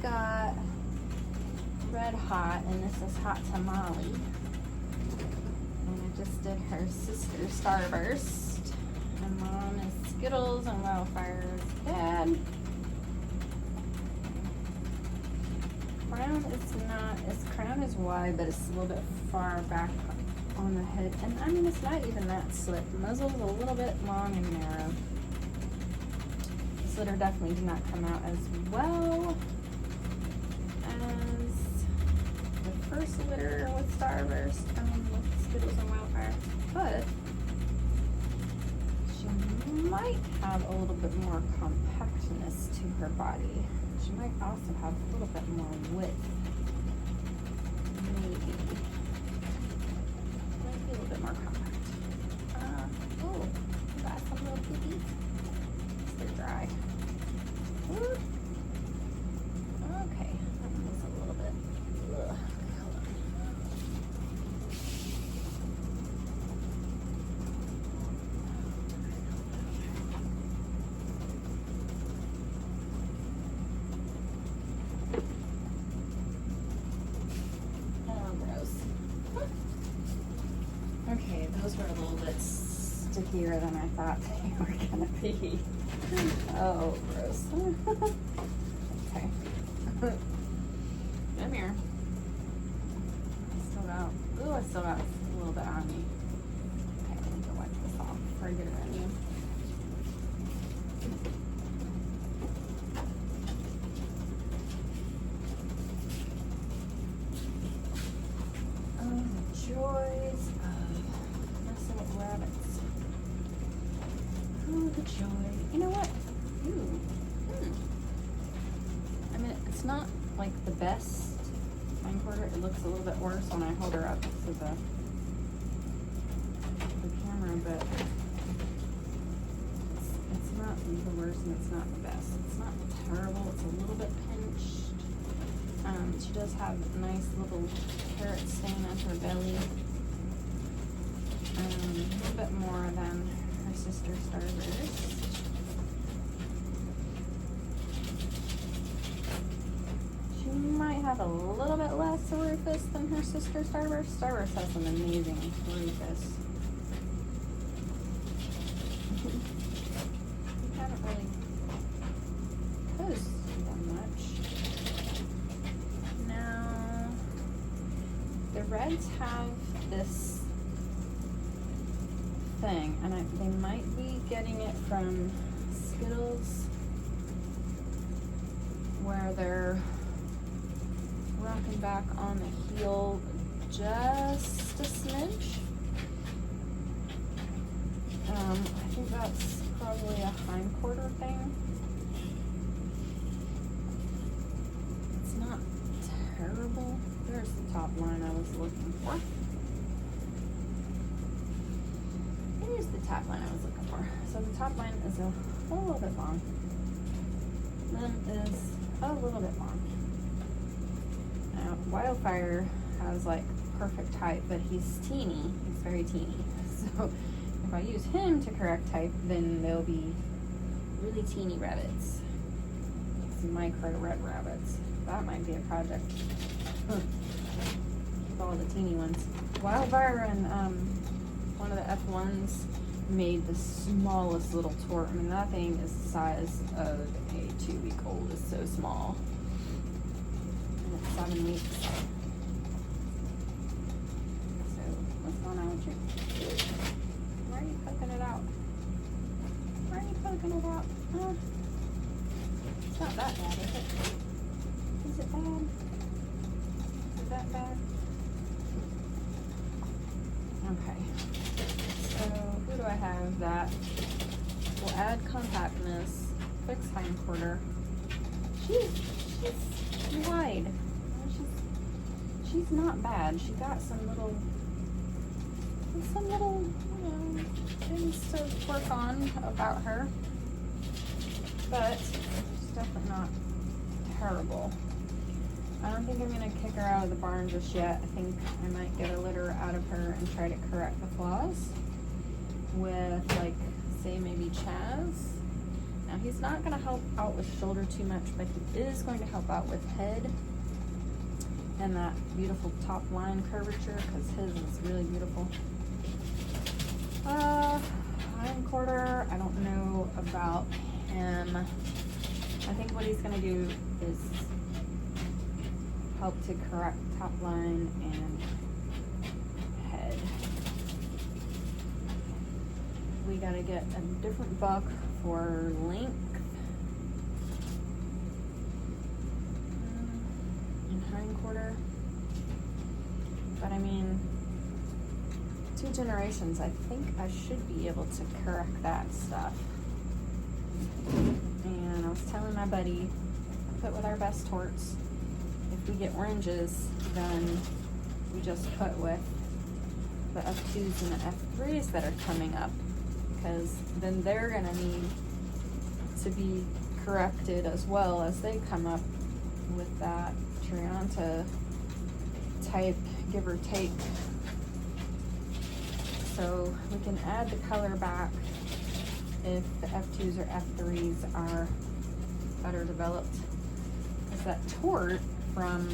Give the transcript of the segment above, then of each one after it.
got Red Hot, and this is Hot Tamale. And I just did her sister Starburst. My mom is Skittles, and Wildfire's dad. Crown is wide, but it's a little bit far back on the head. And I mean, it's not even that slit. The muzzle's a little bit long and narrow. This litter definitely did not come out as well as the first litter with Starburst, with Skittles and Wildfire. But she might have a little bit more compactness to her body. She might also have a little bit more width. Maybe. Might be a little bit more compact. Oh, got some little pee-pees. They're dry. Ooh. Okay, that was a little bit. Ugh. Okay, those were a little bit stickier than I thought they were gonna be. Oh, gross. Okay. Come here. I still got a little bit on me. Okay, I need to wipe this off before I get it on you. Oh, the joys of messing with rabbits. Oh, the joy. You know what? Ooh. I mean, it's not like the best hindquarter. It looks a little bit worse when I hold her up to the camera, but it's not the worst and it's not the best. It's not terrible. It's a little bit pinched. She does have a nice little carrot stain on her belly. A little bit more than her sister Starburst. She might have a little bit less rufus than her sister Starburst. Starburst has some amazing rufus. We haven't really posted that much. Now, the Reds have this thing, and they might be getting it from Skittles, where they're rocking back on the heel just a smidge. I think that's probably a hindquarter thing. It's not terrible. There's the top line I was looking for. Here's the top line I was looking for. So the top line is a little bit long. Then is a little bit long. Now, Wildfire has like perfect height, but he's teeny. He's very teeny. So if I use him to correct height, then they'll be really teeny rabbits. Some micro red rabbits. That might be a project. Keep all the teeny ones. Wildfire and one of the F1s made the smallest little tort. I mean, that thing is the size of a 2-week-old. It's so small. And it's 7 weeks. So, what's going on with you? Why are you poking it out? Why are you poking it out? It's not that bad, is it? Is it bad? Is that bad? Okay. So, who do I have that will add compactness, fix hindquarter? She's wide. She's not bad. She got some little, things to work on about her. But she's definitely not terrible. I don't think I'm going to kick her out of the barn just yet. I think I might get a litter out of her and try to correct the flaws with, like, say maybe Chaz Now he's not going to help out with shoulder too much, but he is going to help out with head and that beautiful top line curvature, because his is really beautiful. Hindquarter, I don't know about him. I think what he's going to do is help to correct top line and head. We got to get a different buck for length and hindquarter. But I mean, 2 generations, I think I should be able to correct that stuff. And I was telling my buddy, put with our best torts. If we get oranges, then we just put with the F2s and the F3s that are coming up, because then they're gonna need to be corrected as well as they come up with that Trianta type, give or take. So we can add the color back if the F2s or F3s are better developed. Because that tort from,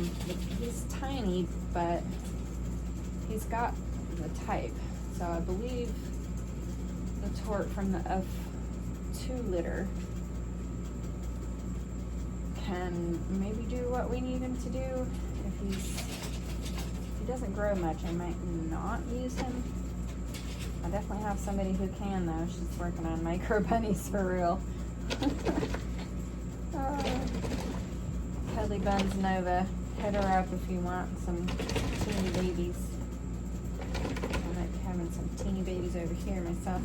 he's tiny, but he's got the type. So I believe the tort from the F2 litter can maybe do what we need him to do. If he doesn't grow much, I might not use him. I definitely have somebody who can though. She's working on micro bunnies for real. Kelly Buns Nova, hit her up if you want some teeny babies. I might be having some teeny babies over here myself.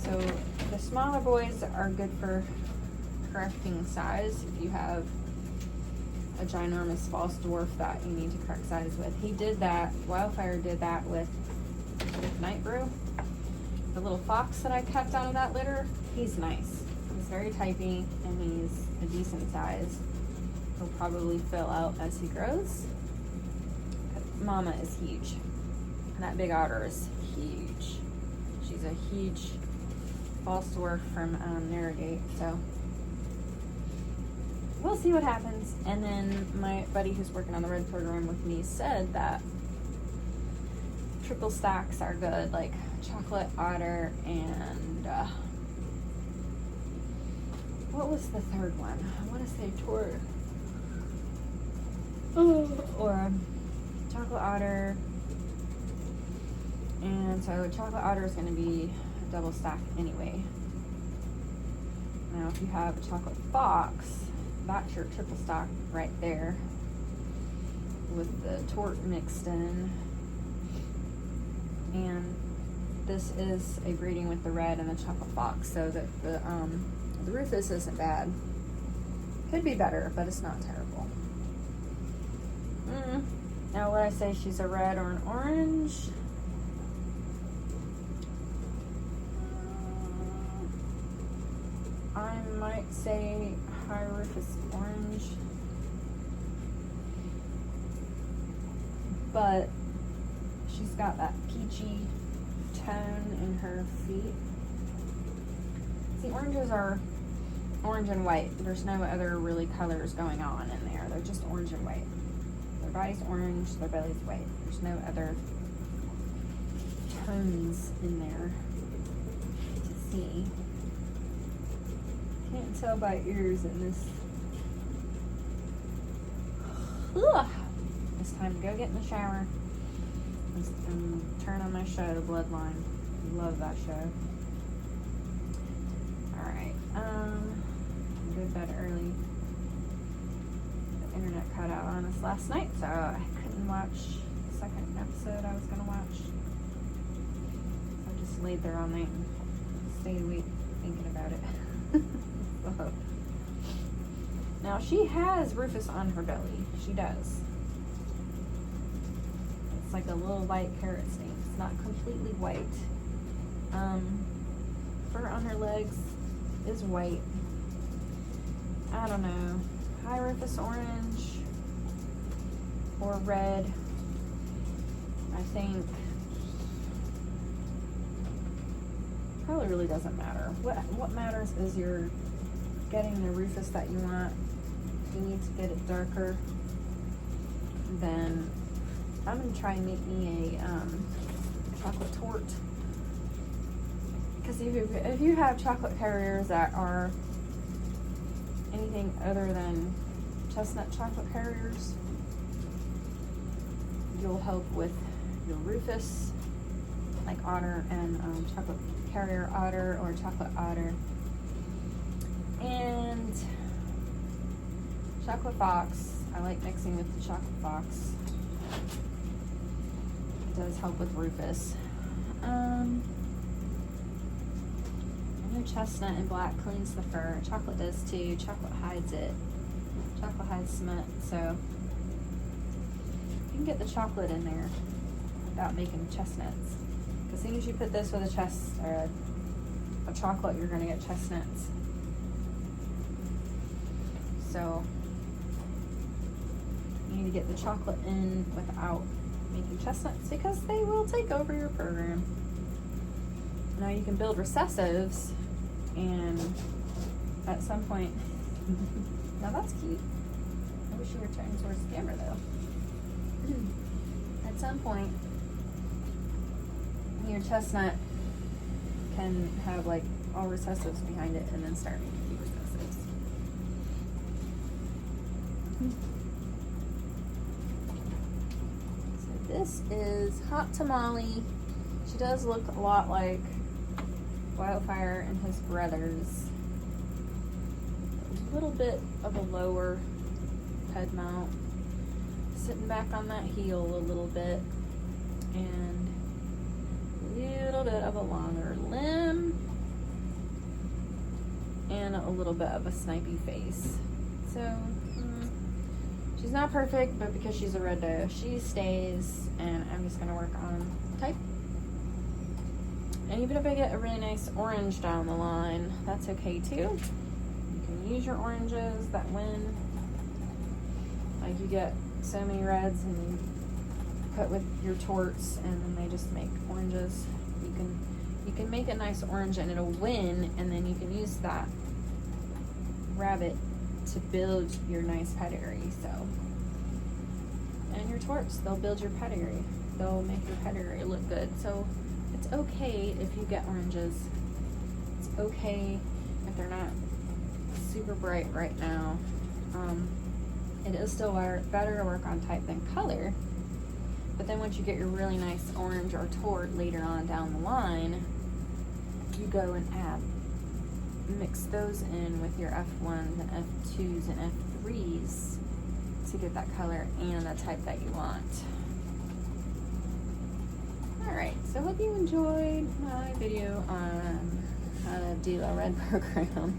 So the smaller boys are good for correcting size. If you have a ginormous false dwarf that you need to correct size with. He did that, Wildfire did that with Night Brew. The little fox that I kept out of that litter, he's nice. He's very typey and he's a decent size. He'll probably fill out as he grows. Mama is huge. That big otter is huge. She's a huge false dwarf from Narrogate, so we'll see what happens. And then my buddy who's working on the red program with me said that triple stacks are good, like chocolate otter and what was the third one? I want to say tort or chocolate otter. And so chocolate otter is going to be a double stack anyway. Now if you have a chocolate fox, that's your triple stock right there with the tort mixed in. And this is a breeding with the red and the chocolate fox, so that the Rufus isn't bad. Could be better, but it's not terrible. Now would I say she's a red or an orange? I might say high Rufus orange, but she's got that peachy tone in her feet. See, oranges are orange and white. There's no other really colors going on in there. They're just orange and white. Their body's orange, their belly's white. There's no other tones in there to see. Can't tell by ears in this. Ugh. It's time to go get in the shower and turn on my show, Bloodline. Love that show. Alright, go to bed early. The internet cut out on us last night, so I couldn't watch the second episode I was going to watch. So I just laid there all night and stayed awake thinking about it. Now she has Rufus on her belly. She does. It's like a little light carrot stain. It's not completely white. Fur on her legs is white. I don't know. High Rufus orange or red. I think probably really doesn't matter. What matters is you're getting the Rufus that you want. If you need to get it darker, then I'm gonna try and make me a chocolate torte. Because if you have chocolate carriers that are anything other than chestnut chocolate carriers, you'll help with your Rufus, like otter and chocolate carrier otter or chocolate otter. And chocolate fox, I like mixing with the chocolate fox. It does help with Rufus. I know chestnut and black cleans the fur. Chocolate does too. Chocolate hides it. Chocolate hides smut, so you can get the chocolate in there without making chestnuts. As soon as you put this with a chocolate, you're gonna get chestnuts. So you need to get the chocolate in without making chestnuts because they will take over your program. Now you can build recessives, and at some point, now that's cute. I wish you were turning towards the camera though. At some point, your chestnut can have like all recessives behind it and then start making a few recessives. So this is Hot Tamale. She does look a lot like Wildfire and his brothers. A little bit of a lower head mount, sitting back on that heel a little bit, and a little bit of a longer limb, and a little bit of a snipey face. So she's not perfect, but because she's a red doe, she stays, and I'm just gonna work on type. And even if I get a really nice orange down the line, that's okay too. You can use your oranges that win. Like you get so many reds and you put with your torts and then they just make oranges. You can make a nice orange and it'll win, and then you can use that rabbit to build your nice pedigree. So, and your torts, they'll build your pedigree. They'll make your pedigree look good. So it's okay if you get oranges. It's okay if they're not super bright right now. It is still better to work on type than color. But then once you get your really nice orange or tort later on down the line, you go and mix those in with your F1s and F2s and F3s to get that color and the type that you want. Alright, so I hope you enjoyed my video on how to do a red program.